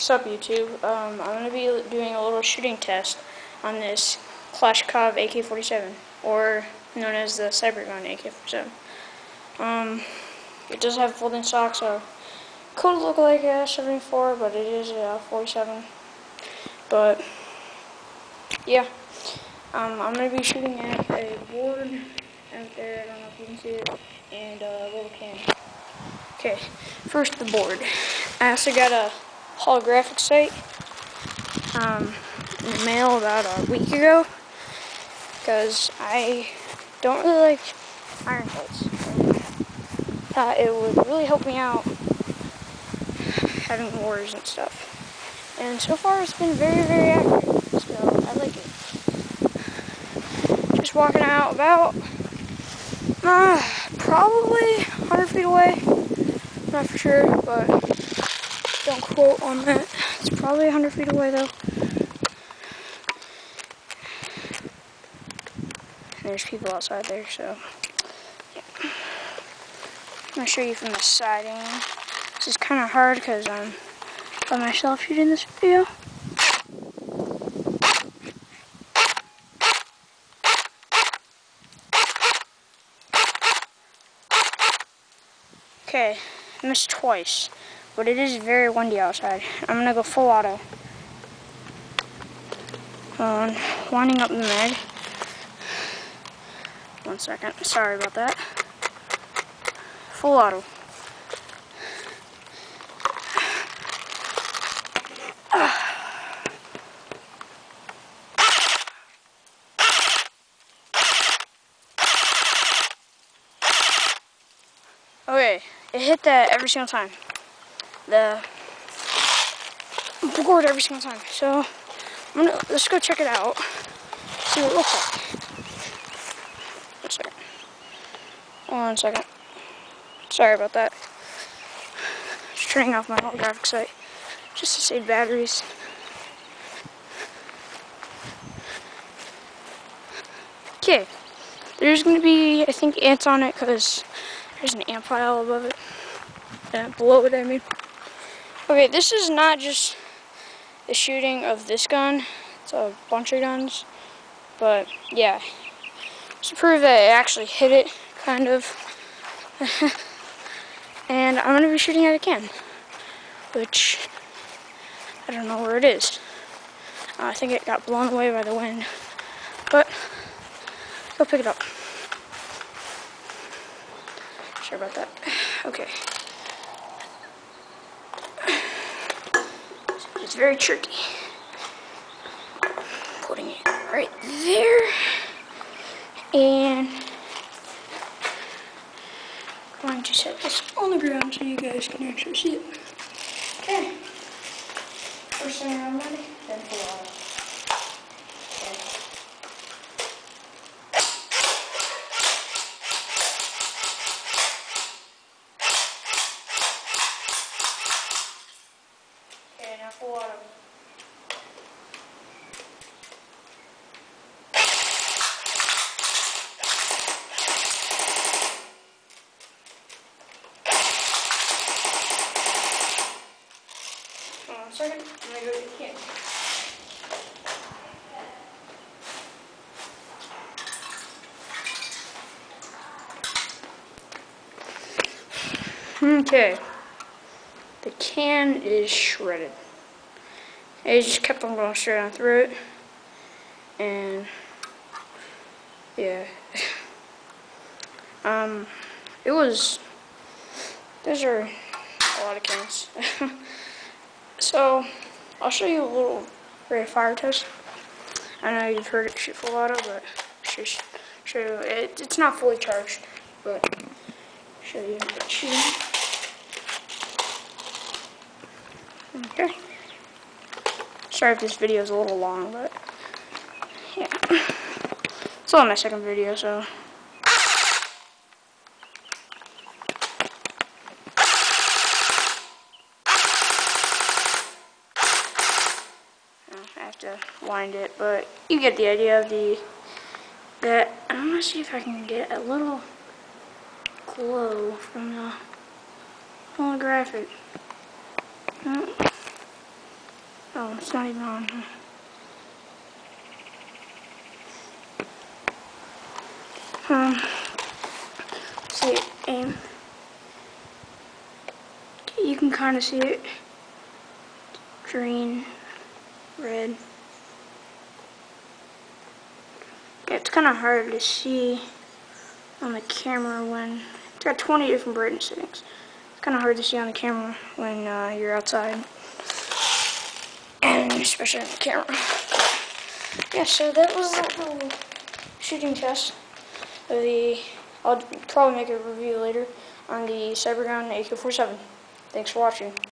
What's up, YouTube? I'm going to be doing a little shooting test on this Kalashnikov AK47, or known as the Cybergun AK47. It does have folding stock, so could look like a 74, but it is a 47. But yeah, I'm going to be shooting at a board out there. I don't know if you can see it, and a little can. Okay, first the board. I also got a holographic sight in the mail about a week ago, because I don't really like iron sights. Thought it would really help me out having wars and stuff. And so far it's been very, very accurate, so I like it. Just walking out about probably 100 feet away. Not for sure, but don't quote on that. It's probably 100 feet away though. And there's people outside there, so yeah. I'm gonna show you from the side angle. This is kind of hard because I'm by myself shooting this video. Okay, I missed twice, but it is very windy outside. I'm gonna go full auto. Winding up the mag. 1 second, sorry about that. Full auto. Okay, it hit that every single time. The board every single time. So let's go check it out. See what it looks like. 1 second. 1 second. Sorry about that. Just turning off my holographic sight just to save batteries. Okay, there's gonna be, I think, ants on it because there's an ant pile above it. Below it, I mean. Okay, this is not just the shooting of this gun. It's a bunch of guns. But, yeah. To prove that it actually hit it, kind of. And I'm going to be shooting at a can. Which, I don't know where it is. I think it got blown away by the wind. But, go pick it up. Sorry about that. Okay. It's very tricky. Putting it right there. And going to set this on the ground so you guys can actually see it. Okay. First thing I'm ready, then full auto. Okay, now full auto. One second, I'm gonna go to the can. Okay. The can is shredded. It just kept on going straight on through it. And yeah. Those are a lot of cans. So, I'll show you a little rate of fire test. I know you've heard it shoot full auto, but show you it's not fully charged, but show you it shooting. Okay. Sorry if this video is a little long, but yeah. It's only my second video, so. I have to wind it, but you get the idea of that. I'm gonna see if I can get a little glow from the holographic. Oh, it's not even on. See it, aim. You can kind of see it. Green, red. Yeah, it's kind of hard to see on the camera when it's got 20 different brightness settings. It's kind of hard to see on the camera when you're outside, and especially on the camera. Yeah, so that was a little shooting test of the. I'll probably make a review later on the Cybergun AK47. Thanks for watching.